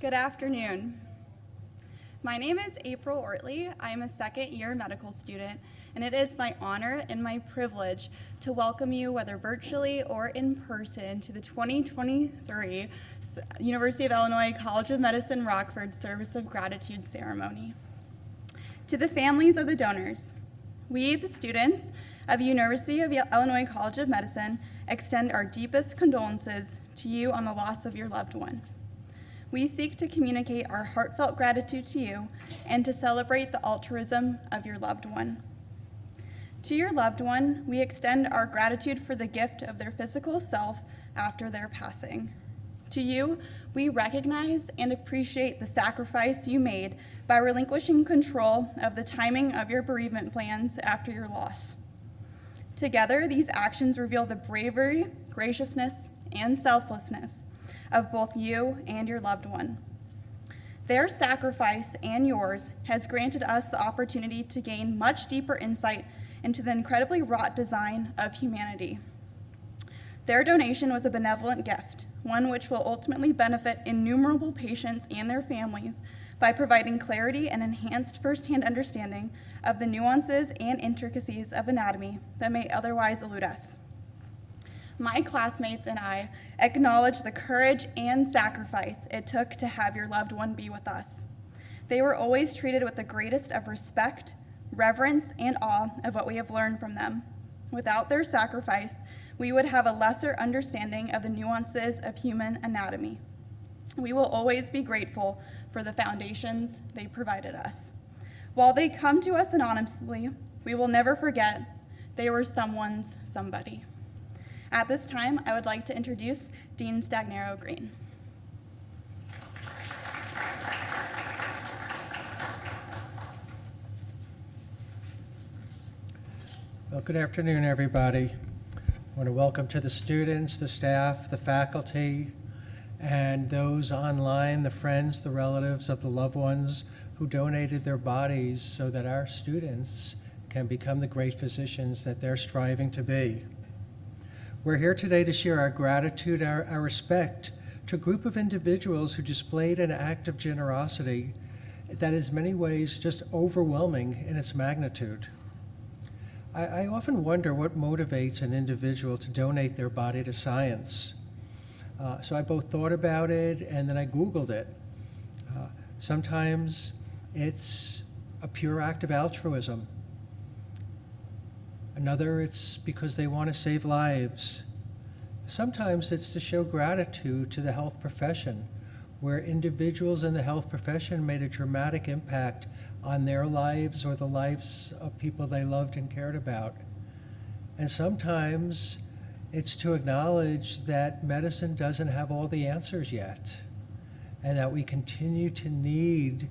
Good afternoon. My name is April Ortley. I am a second-year medical student, and it is my honor and my privilege to welcome you, whether virtually or in person, to the 2023 University of Illinois College of Medicine Rockford Service of Gratitude ceremony. To the families of the donors, we, the students of the University of Illinois College of Medicine, extend our deepest condolences to you on the loss of your loved one. We seek to communicate our heartfelt gratitude to you and to celebrate the altruism of your loved one. To your loved one, we extend our gratitude for the gift of their physical self after their passing. To you, we recognize and appreciate the sacrifice you made by relinquishing control of the timing of your bereavement plans after your loss. Together, these actions reveal the bravery, graciousness, and selflessness of both you and your loved one. Their sacrifice and yours has granted us the opportunity to gain much deeper insight into the incredibly wrought design of humanity. Their donation was a benevolent gift, one which will ultimately benefit innumerable patients and their families by providing clarity and enhanced firsthand understanding of the nuances and intricacies of anatomy that may otherwise elude us. My classmates and I acknowledge the courage and sacrifice it took to have your loved one be with us. They were always treated with the greatest of respect, reverence, and awe of what we have learned from them. Without their sacrifice, we would have a lesser understanding of the nuances of human anatomy. We will always be grateful for the foundations they provided us. While they come to us anonymously, we will never forget they were someone's somebody. At this time, I would like to introduce Dean Stagnaro Green. Well, good afternoon, everybody. I want to welcome to the students, the staff, the faculty, and those online, the friends, the relatives of the loved ones who donated their bodies so that our students can become the great physicians that they're striving to be. We're here today to share our gratitude, our respect to a group of individuals who displayed an act of generosity that is in many ways just overwhelming in its magnitude. I often wonder what motivates an individual to donate their body to science. So I both thought about it and then I Googled it. Sometimes it's a pure act of altruism. Another, it's because they want to save lives. Sometimes it's to show gratitude to the health profession, where individuals in the health profession made a dramatic impact on their lives or the lives of people they loved and cared about. And sometimes it's to acknowledge that medicine doesn't have all the answers yet, and that we continue to need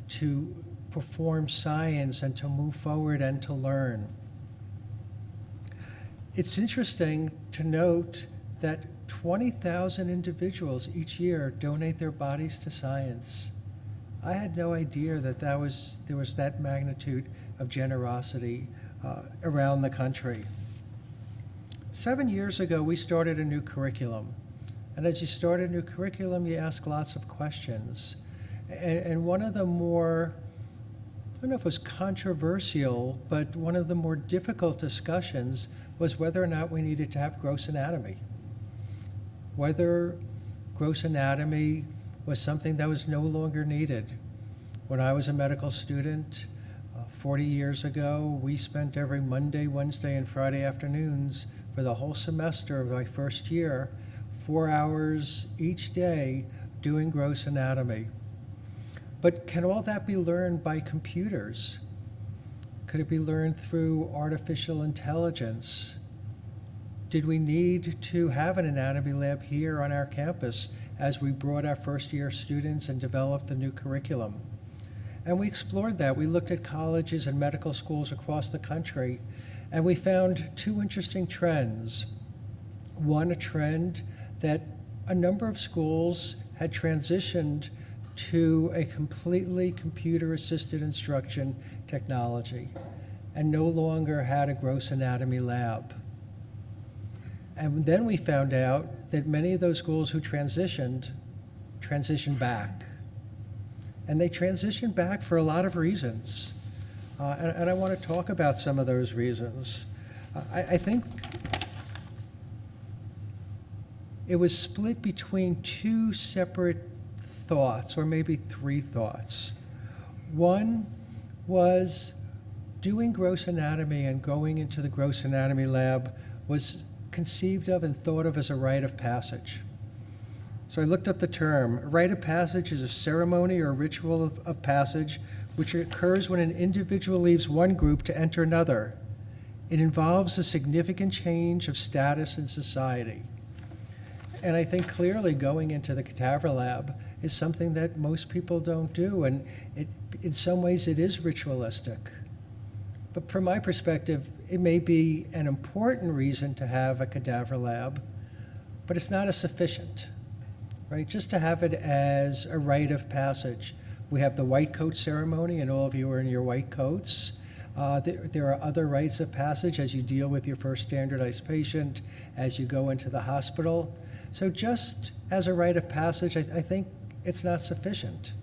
to perform science and to move forward and to learn. It's interesting to note that 20,000 individuals each year donate their bodies to science. I had no idea that there was that magnitude of generosity around the country. 7 years ago, we started a new curriculum. And as you start a new curriculum, you ask lots of questions. And one of the more, I don't know if it was controversial, but one of the more difficult discussions was whether or not we needed to have gross anatomy. Whether gross anatomy was something that was no longer needed. When I was a medical student 40 years ago, we spent every Monday, Wednesday, and Friday afternoons for the whole semester of my first year, 4 hours each day doing gross anatomy. But can all that be learned by computers? Could it be learned through artificial intelligence? Did we need to have an anatomy lab here on our campus as we brought our first year students and developed the new curriculum? And we explored that. We looked at colleges and medical schools across the country, and we found two interesting trends. One, a trend that a number of schools had transitioned to a completely computer-assisted instruction technology and no longer had a gross anatomy lab. And then we found out that many of those schools who transitioned back. And they transition back for a lot of reasons. And I want to talk about some of those reasons. I think it was split between two separate thoughts, or maybe three thoughts. One was doing gross anatomy and going into the gross anatomy lab was conceived of and thought of as a rite of passage. So I looked up the term. A rite of passage is a ceremony or ritual of passage which occurs when an individual leaves one group to enter another. It involves a significant change of status in society. And I think clearly going into the cadaver lab is something that most people don't do, and in some ways it is ritualistic. But from my perspective, it may be an important reason to have a cadaver lab, but it's not as sufficient, right? Just to have it as a rite of passage. We have the white coat ceremony, and all of you are in your white coats. There are other rites of passage as you deal with your first standardized patient, as you go into the hospital. So just as a rite of passage, I think it's not sufficient.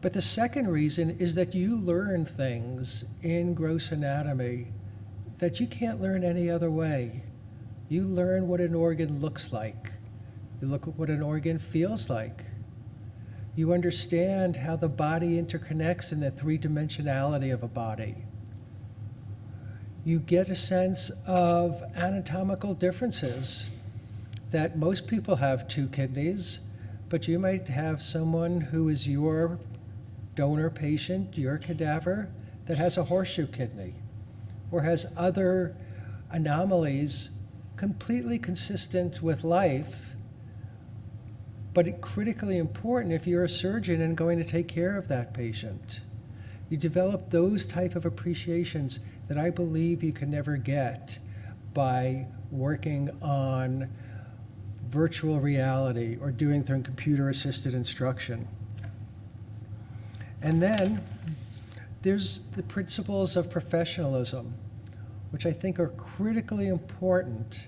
But the second reason is that you learn things in gross anatomy that you can't learn any other way. You learn what an organ looks like. You look at what an organ feels like. You understand how the body interconnects in the three-dimensionality of a body. You get a sense of anatomical differences, that most people have two kidneys, but you might have someone who is your donor patient, your cadaver, that has a horseshoe kidney or has other anomalies completely consistent with life, but critically important if you're a surgeon and going to take care of that patient. You develop those type of appreciations that I believe you can never get by working on virtual reality or doing through computer-assisted instruction. And then there's the principles of professionalism, which I think are critically important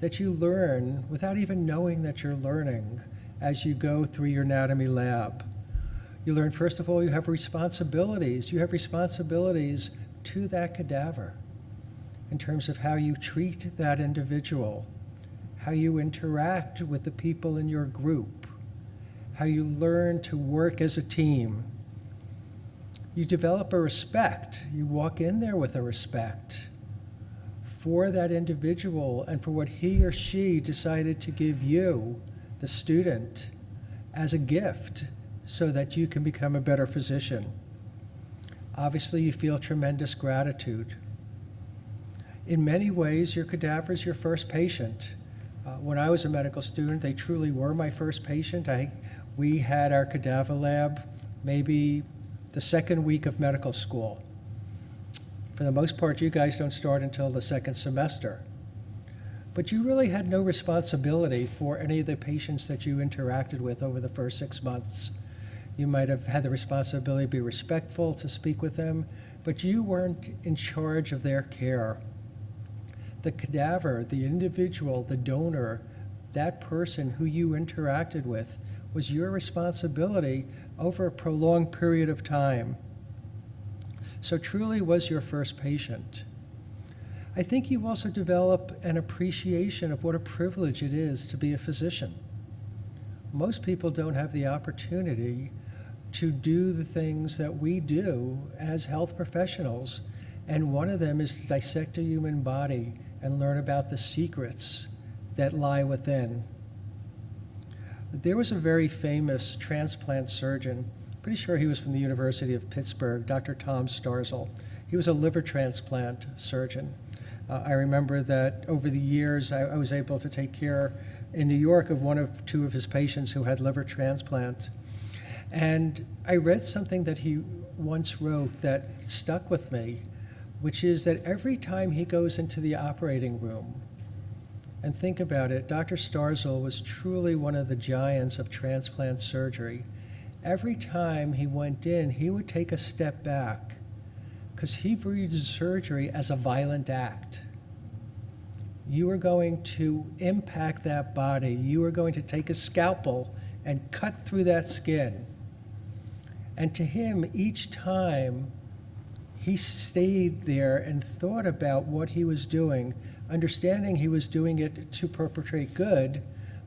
that you learn without even knowing that you're learning as you go through your anatomy lab. You learn, first of all, you have responsibilities. You have responsibilities to that cadaver in terms of how you treat that individual, how you interact with the people in your group, how you learn to work as a team. You develop a respect. You walk in there with a respect for that individual and for what he or she decided to give you, the student, as a gift so that you can become a better physician. Obviously, you feel tremendous gratitude. In many ways, your cadaver is your first patient. When I was a medical student, they truly were my first patient. We had our cadaver lab maybe the second week of medical school. For the most part, you guys don't start until the second semester. But you really had no responsibility for any of the patients that you interacted with over the first 6 months. You might have had the responsibility to be respectful, to speak with them, but you weren't in charge of their care. The cadaver, the individual, the donor, that person who you interacted with was your responsibility over a prolonged period of time. So truly was your first patient. I think you also develop an appreciation of what a privilege it is to be a physician. Most people don't have the opportunity to do the things that we do as health professionals, and one of them is to dissect a human body and learn about the secrets that lie within. There was a very famous transplant surgeon, pretty sure he was from the University of Pittsburgh, Dr. Tom Starzl. He was a liver transplant surgeon. I remember that over the years I was able to take care in New York of two of his patients who had liver transplant. And I read something that he once wrote that stuck with me, which is that every time he goes into the operating room, and think about it, Dr. Starzl was truly one of the giants of transplant surgery. Every time he went in, he would take a step back because he viewed surgery as a violent act. You are going to impact that body. You are going to take a scalpel and cut through that skin. And to him, each time he stayed there and thought about what he was doing, understanding he was doing it to perpetrate good,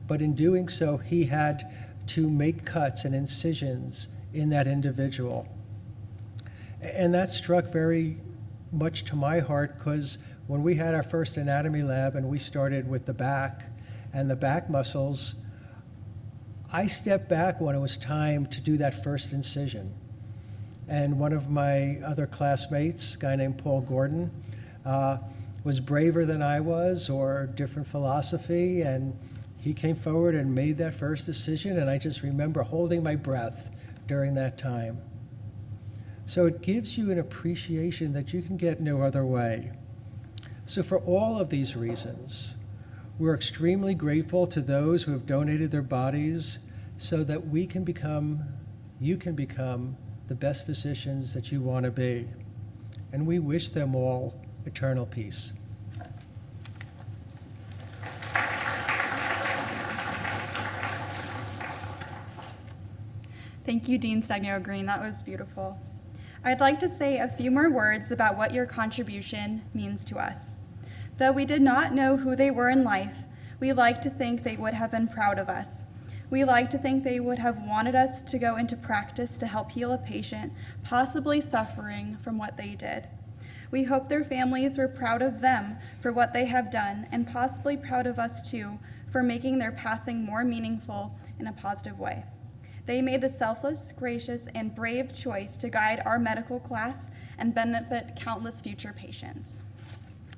but in doing so, he had to make cuts and incisions in that individual. And that struck very much to my heart, because when we had our first anatomy lab and we started with the back and the back muscles, I stepped back when it was time to do that first incision. And one of my other classmates, a guy named Paul Gordon, was braver than I was, or different philosophy, and he came forward and made that first decision, and I just remember holding my breath during that time. So it gives you an appreciation that you can get no other way. So for all of these reasons, we're extremely grateful to those who have donated their bodies so that you can become the best physicians that you want to be. And we wish them all eternal peace. Thank you, Dean Stagno-Green. That was beautiful. I'd like to say a few more words about what your contribution means to us. Though we did not know who they were in life, we like to think they would have been proud of us. We like to think they would have wanted us to go into practice to help heal a patient, possibly suffering from what they did. We hope their families were proud of them for what they have done, and possibly proud of us too for making their passing more meaningful in a positive way. They made the selfless, gracious, and brave choice to guide our medical class and benefit countless future patients.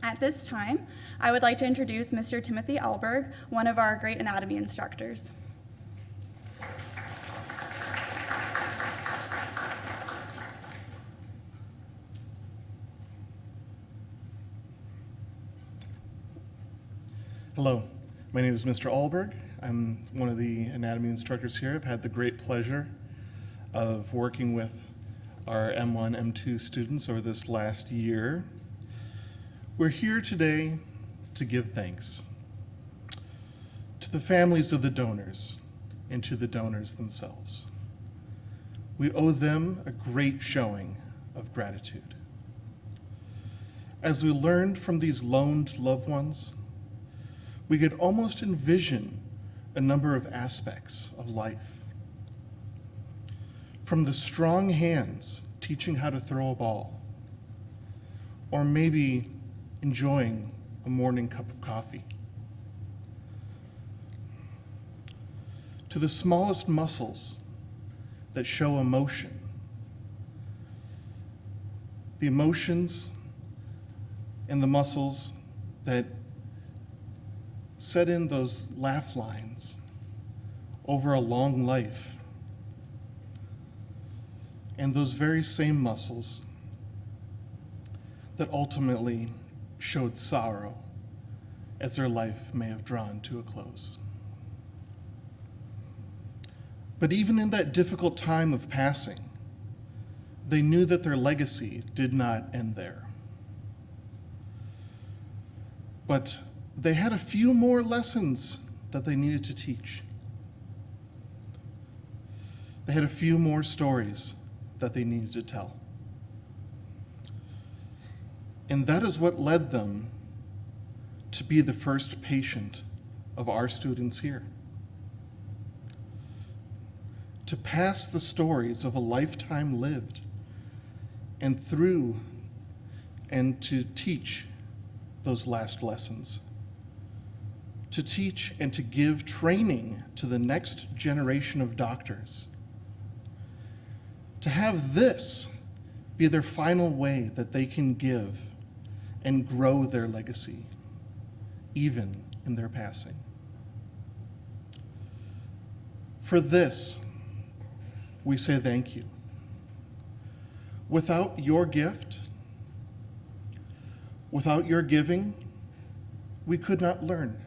At this time, I would like to introduce Mr. Timothy Alberg, one of our great anatomy instructors. Hello, my name is Mr. Alberg. I'm one of the anatomy instructors here. I've had the great pleasure of working with our M1, M2 students over this last year. We're here today to give thanks to the families of the donors and to the donors themselves. We owe them a great showing of gratitude. As we learned from these loaned loved ones, we could almost envision a number of aspects of life. From the strong hands teaching how to throw a ball, or maybe enjoying a morning cup of coffee, to the smallest muscles that show emotion, the emotions and the muscles that set in those laugh lines over a long life, and those very same muscles that ultimately showed sorrow as their life may have drawn to a close. But even in that difficult time of passing, they knew that their legacy did not end there. But they had a few more lessons that they needed to teach. They had a few more stories that they needed to tell. And that is what led them to be the first patient of our students here. To pass the stories of a lifetime lived and through and to teach those last lessons. To teach and to give training to the next generation of doctors. To have this be their final way that they can give and grow their legacy, even in their passing. For this, we say thank you. Without your gift, without your giving, we could not learn.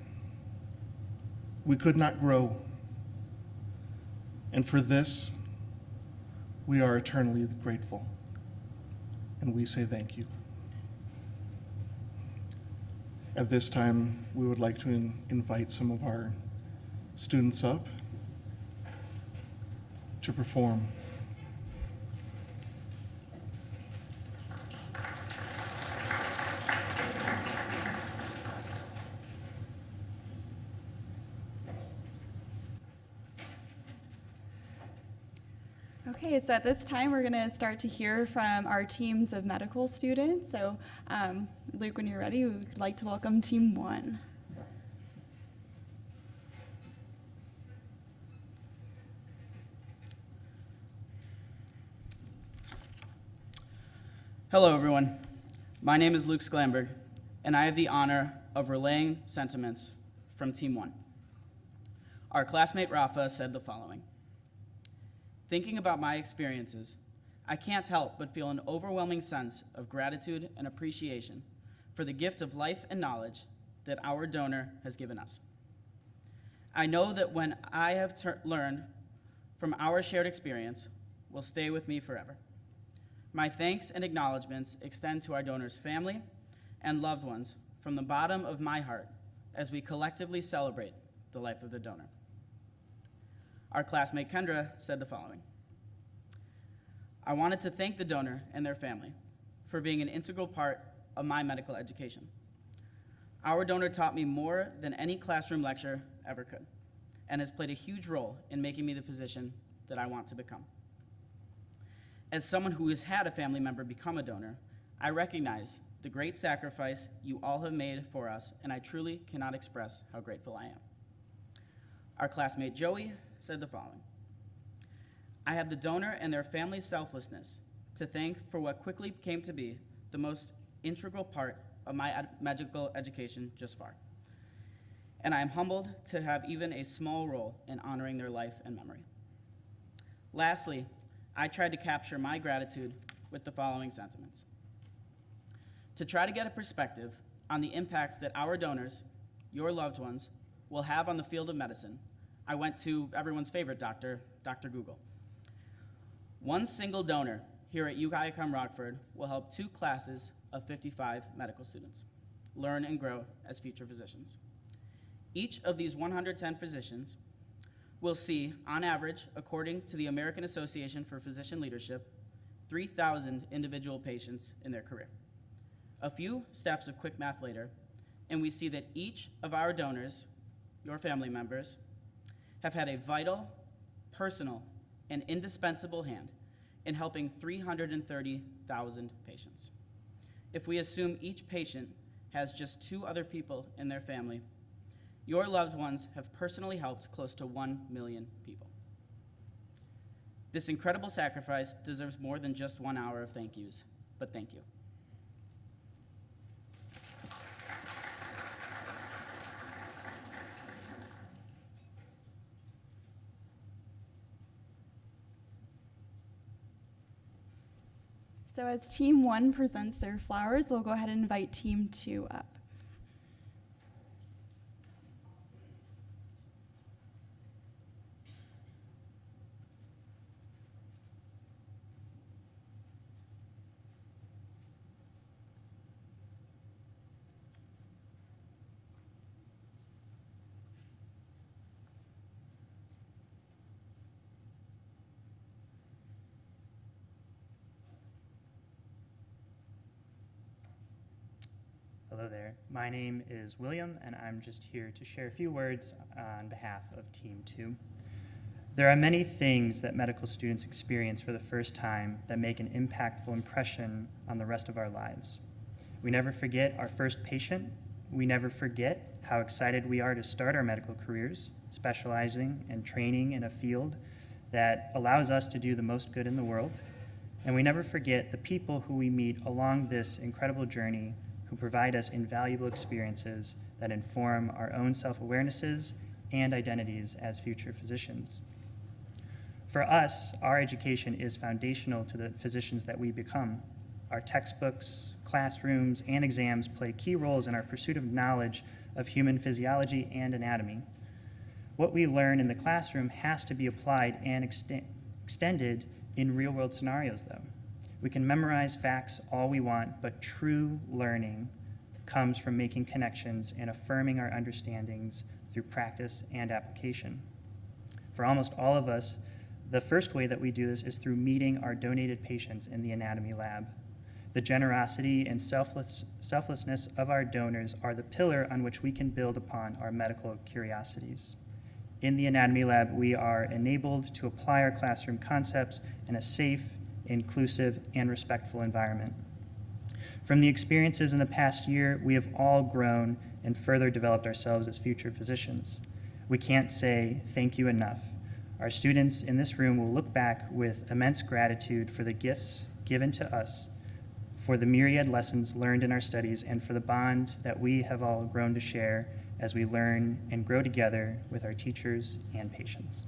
We could not grow. And for this, we are eternally grateful. And we say thank you. At this time, we would like to invite some of our students up to perform Okay, so at this time, we're going to start to hear from our teams of medical students. So, Luke, when you're ready, we would like to welcome Team 1. Hello, everyone. My name is Luke Sklamberg, and I have the honor of relaying sentiments from Team 1. Our classmate Rafa said the following: "Thinking about my experiences, I can't help but feel an overwhelming sense of gratitude and appreciation for the gift of life and knowledge that our donor has given us. I know that when I have learned from our shared experience will stay with me forever. My thanks and acknowledgments extend to our donor's family and loved ones from the bottom of my heart as we collectively celebrate the life of the donor." Our classmate Kendra said the following: "I wanted to thank the donor and their family for being an integral part of my medical education. Our donor taught me more than any classroom lecture ever could, and has played a huge role in making me the physician that I want to become. As someone who has had a family member become a donor, I recognize the great sacrifice you all have made for us, and I truly cannot express how grateful I am." Our classmate Joey said the following: "I have the donor and their family's selflessness to thank for what quickly came to be the most integral part of my medical education thus far, and I am humbled to have even a small role in honoring their life and memory. Lastly, I tried to capture my gratitude with the following sentiments. To try to get a perspective on the impacts that our donors, your loved ones, will have on the field of medicine, I went to everyone's favorite doctor, Dr. Google. One single donor here at UICOM Rockford will help 2 classes of 55 medical students learn and grow as future physicians. Each of these 110 physicians will see, on average, according to the American Association for Physician Leadership, 3,000 individual patients in their career. A few steps of quick math later, and we see that each of our donors, your family members, have had a vital, personal, and indispensable hand in helping 330,000 patients. If we assume each patient has just 2 other people in their family, your loved ones have personally helped close to 1 million people. This incredible sacrifice deserves more than just 1 hour of thank yous, but thank you." So as Team 1 presents their flowers, we'll go ahead and invite Team 2 up. Hello there. My name is William, and I'm just here to share a few words on behalf of Team 2. There are many things that medical students experience for the first time that make an impactful impression on the rest of our lives. We never forget our first patient. We never forget how excited we are to start our medical careers, specializing and training in a field that allows us to do the most good in the world. And we never forget the people who we meet along this incredible journey who provide us invaluable experiences that inform our own self-awarenesses and identities as future physicians. For us, our education is foundational to the physicians that we become. Our textbooks, classrooms, and exams play key roles in our pursuit of knowledge of human physiology and anatomy. What we learn in the classroom has to be applied and extended in real-world scenarios, though. We can memorize facts all we want, but true learning comes from making connections and affirming our understandings through practice and application. For almost all of us, the first way that we do this is through meeting our donated patients in the anatomy lab. The generosity and selflessness of our donors are the pillar on which we can build upon our medical curiosities. In the anatomy lab, we are enabled to apply our classroom concepts in a safe, inclusive, and respectful environment. From the experiences in the past year, we have all grown and further developed ourselves as future physicians. We can't say thank you enough. Our students in this room will look back with immense gratitude for the gifts given to us, for the myriad lessons learned in our studies, and for the bond that we have all grown to share as we learn and grow together with our teachers and patients.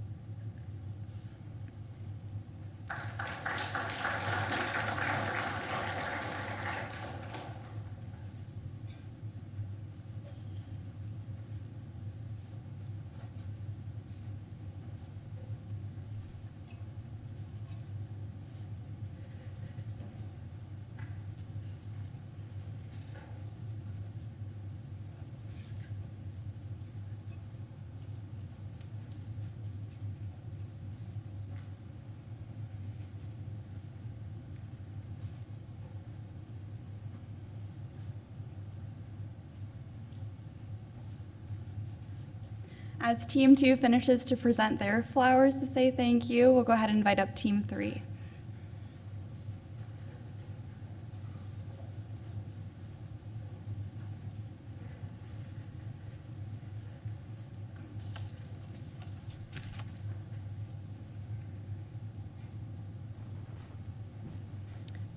As Team 2 finishes to present their flowers to say thank you, we'll go ahead and invite up Team 3.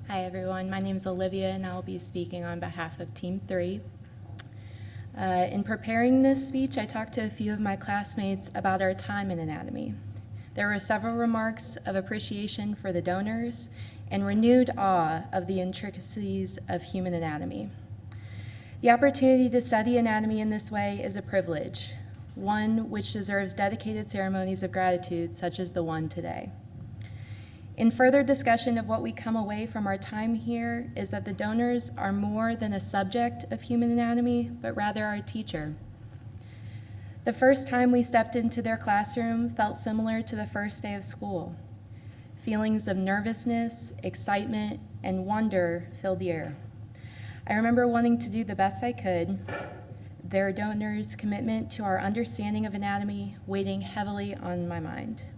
Hi everyone, my name is Olivia and I'll be speaking on behalf of Team 3. In preparing this speech, I talked to a few of my classmates about our time in anatomy. There were several remarks of appreciation for the donors and renewed awe of the intricacies of human anatomy. The opportunity to study anatomy in this way is a privilege, one which deserves dedicated ceremonies of gratitude such as the one today. In further discussion of what we come away from our time here is that the donors are more than a subject of human anatomy, but rather our teacher. The first time we stepped into their classroom felt similar to the first day of school. Feelings of nervousness, excitement, and wonder filled the air. I remember wanting to do the best I could, their donors' commitment to our understanding of anatomy weighing heavily on my mind.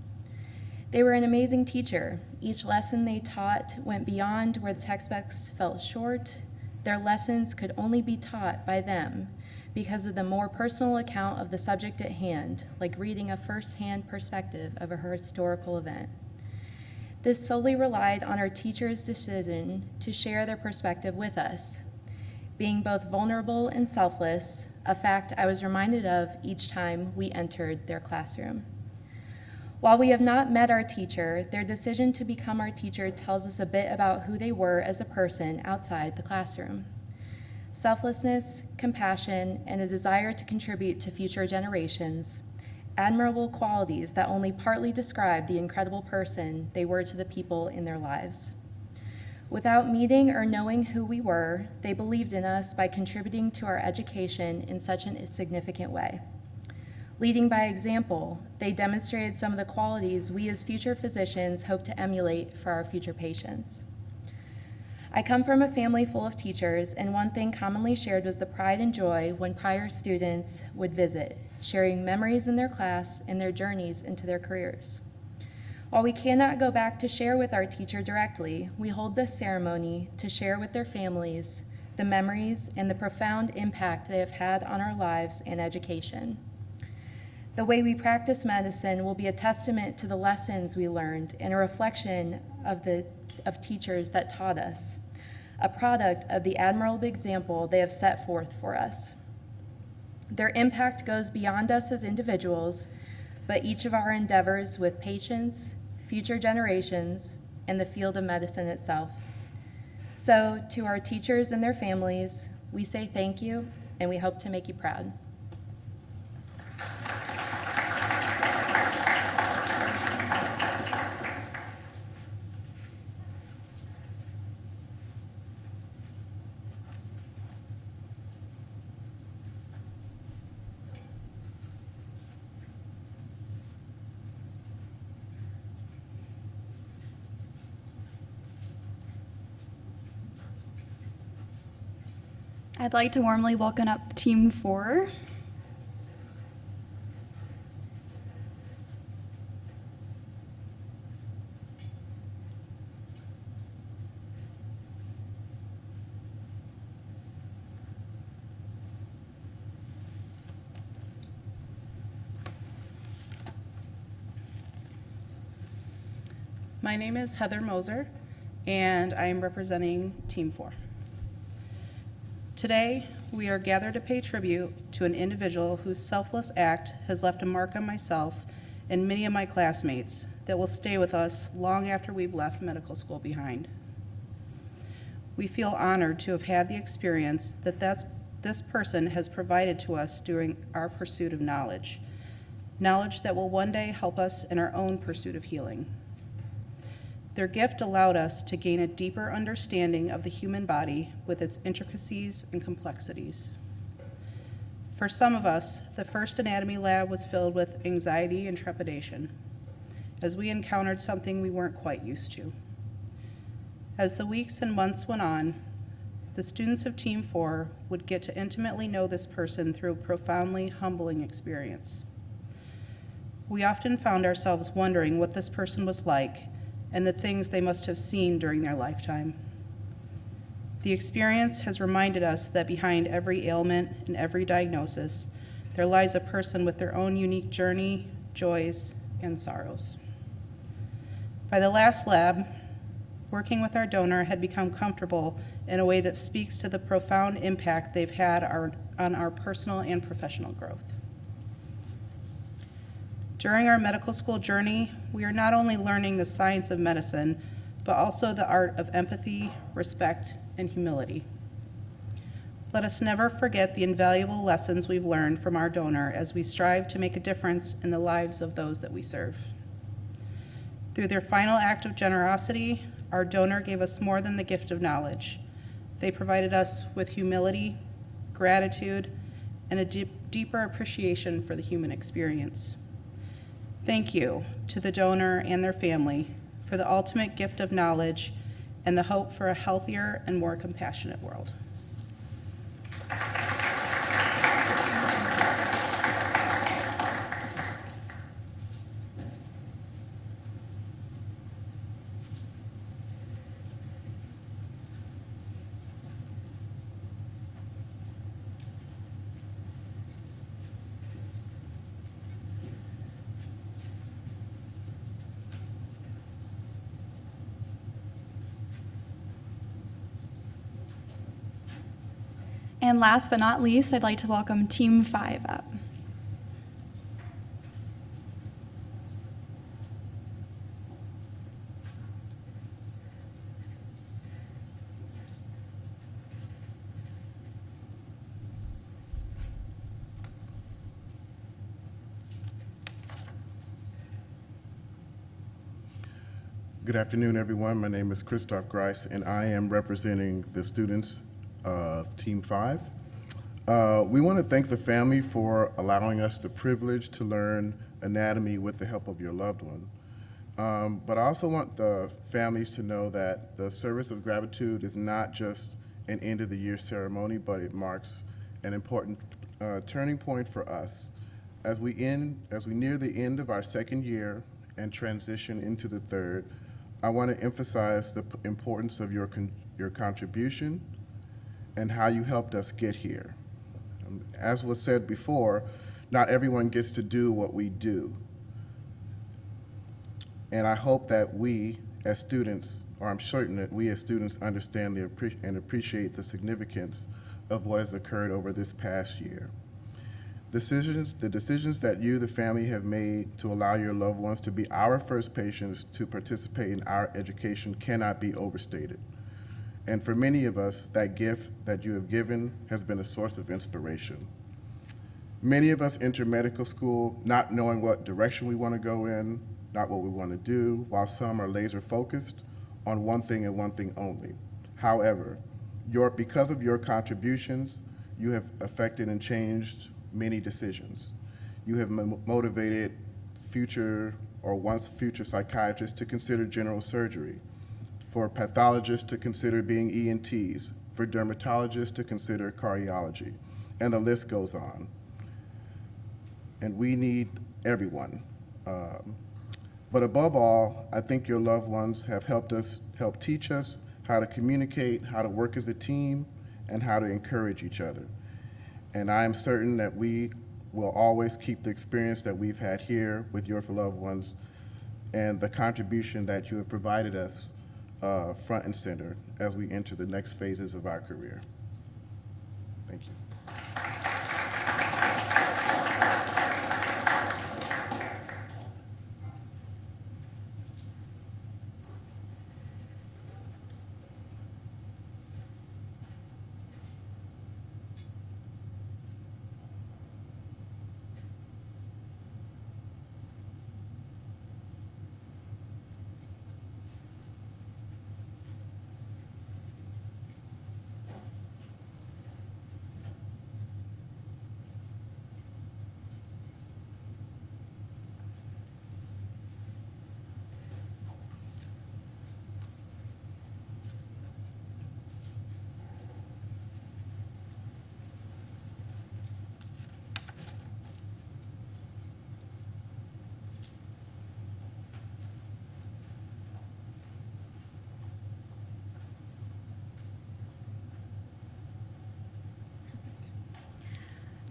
They were an amazing teacher. Each lesson they taught went beyond where the textbooks felt short. Their lessons could only be taught by them because of the more personal account of the subject at hand, like reading a first-hand perspective of a historical event. This solely relied on our teachers' decision to share their perspective with us. Being both vulnerable and selfless, a fact I was reminded of each time we entered their classroom. While we have not met our teacher, their decision to become our teacher tells us a bit about who they were as a person outside the classroom. Selflessness, compassion, and a desire to contribute to future generations, admirable qualities that only partly describe the incredible person they were to the people in their lives. Without meeting or knowing who we were, they believed in us by contributing to our education in such a significant way. Leading by example, they demonstrated some of the qualities we as future physicians hope to emulate for our future patients. I come from a family full of teachers, and one thing commonly shared was the pride and joy when prior students would visit, sharing memories in their class and their journeys into their careers. While we cannot go back to share with our teacher directly, we hold this ceremony to share with their families the memories and the profound impact they have had on our lives and education. The way we practice medicine will be a testament to the lessons we learned and a reflection of teachers that taught us, a product of the admirable example they have set forth for us. Their impact goes beyond us as individuals, but each of our endeavors with patients, future generations, and the field of medicine itself. So, to our teachers and their families, we say thank you, and we hope to make you proud. I'd like to warmly welcome up Team 4. My name is Heather Moser, and I am representing Team 4. Today, we are gathered to pay tribute to an individual whose selfless act has left a mark on myself and many of my classmates that will stay with us long after we've left medical school behind. We feel honored to have had the experience that this person has provided to us during our pursuit of knowledge that will one day help us in our own pursuit of healing. Their gift allowed us to gain a deeper understanding of the human body with its intricacies and complexities. For some of us, the first anatomy lab was filled with anxiety and trepidation, as we encountered something we weren't quite used to. As the weeks and months went on, the students of Team 4 would get to intimately know this person through a profoundly humbling experience. We often found ourselves wondering what this person was like and the things they must have seen during their lifetime. The experience has reminded us that behind every ailment and every diagnosis, there lies a person with their own unique journey, joys, and sorrows. By the last lab, working with our donor had become comfortable in a way that speaks to the profound impact they've had on our personal and professional growth. During our medical school journey, we are not only learning the science of medicine, but also the art of empathy, respect, and humility. Let us never forget the invaluable lessons we've learned from our donor as we strive to make a difference in the lives of those that we serve. Through their final act of generosity, our donor gave us more than the gift of knowledge. They provided us with humility, gratitude, and a deeper appreciation for the human experience. Thank you to the donor and their family for the ultimate gift of knowledge and the hope for a healthier and more compassionate world. And last but not least, I'd like to welcome Team 5 up. Good afternoon, everyone. My name is Christoph Grice, and I am representing the students of Team 5. We want to thank the family for allowing us the privilege to learn anatomy with the help of your loved one. But I also want the families to know that the service of gratitude is not just an end-of-the-year ceremony, but it marks an important turning point for us. As we near the end of our second year and transition into the third, I want to emphasize the importance of your contribution and how you helped us get here. As was said before, not everyone gets to do what we do. And I hope that we as students, or I'm certain that we as students understand and appreciate the significance of what has occurred over this past year. The decisions that you, the family, have made to allow your loved ones to be our first patients to participate in our education cannot be overstated. And for many of us, that gift that you have given has been a source of inspiration. Many of us enter medical school not knowing what direction we want to go in, not what we want to do, while some are laser focused on one thing and one thing only. However, because of your contributions, you have affected and changed many decisions. You have motivated once future psychiatrists to consider general surgery, for pathologists to consider being ENTs, for dermatologists to consider cardiology, and the list goes on. And we need everyone. But above all, I think your loved ones have helped teach us how to communicate, how to work as a team, and how to encourage each other. And I am certain that we will always keep the experience that we've had here with your loved ones and the contribution that you have provided us front and center as we enter the next phases of our career. Thank you.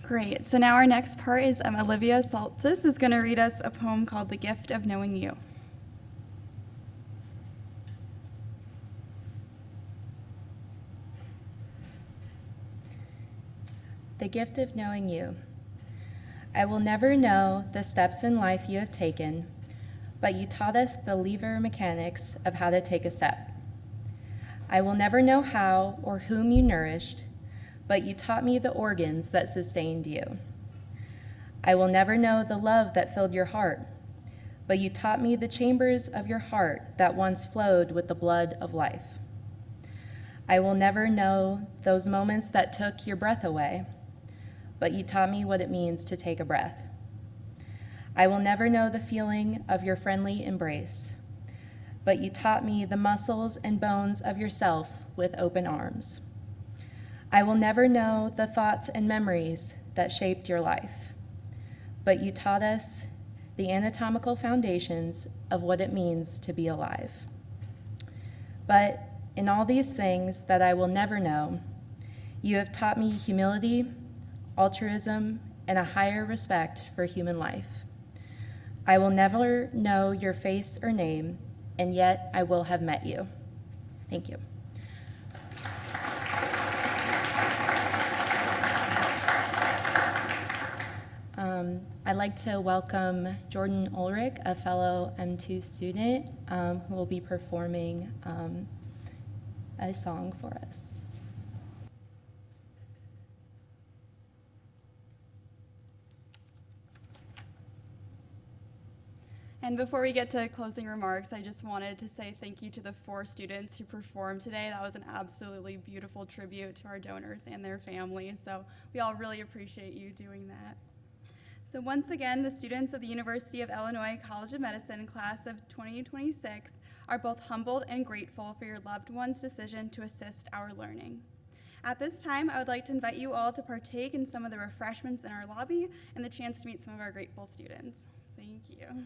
Great. So now our next part is Olivia Saltzis is going to read us a poem called The Gift of Knowing You. The gift of knowing you. I will never know the steps in life you have taken, but you taught us the lever mechanics of how to take a step. I will never know how or whom you nourished, but you taught me the organs that sustained you. I will never know the love that filled your heart, but you taught me the chambers of your heart that once flowed with the blood of life. I will never know those moments that took your breath away, but you taught me what it means to take a breath. I will never know the feeling of your friendly embrace, but you taught me the muscles and bones of yourself with open arms. I will never know the thoughts and memories that shaped your life, but you taught us the anatomical foundations of what it means to be alive. But in all these things that I will never know, you have taught me humility, altruism, and a higher respect for human life. I will never know your face or name, and yet I will have met you. Thank you. I'd like to welcome Jordan Ulrich, a fellow M2 student, who will be performing a song for us. And before we get to closing remarks, I just wanted to say thank you to the 4 students who performed today. That was an absolutely beautiful tribute to our donors and their families. So we all really appreciate you doing that. So once again, the students of the University of Illinois College of Medicine class of 2026 are both humbled and grateful for your loved one's decision to assist our learning. At this time, I would like to invite you all to partake in some of the refreshments in our lobby and the chance to meet some of our grateful students. Thank you.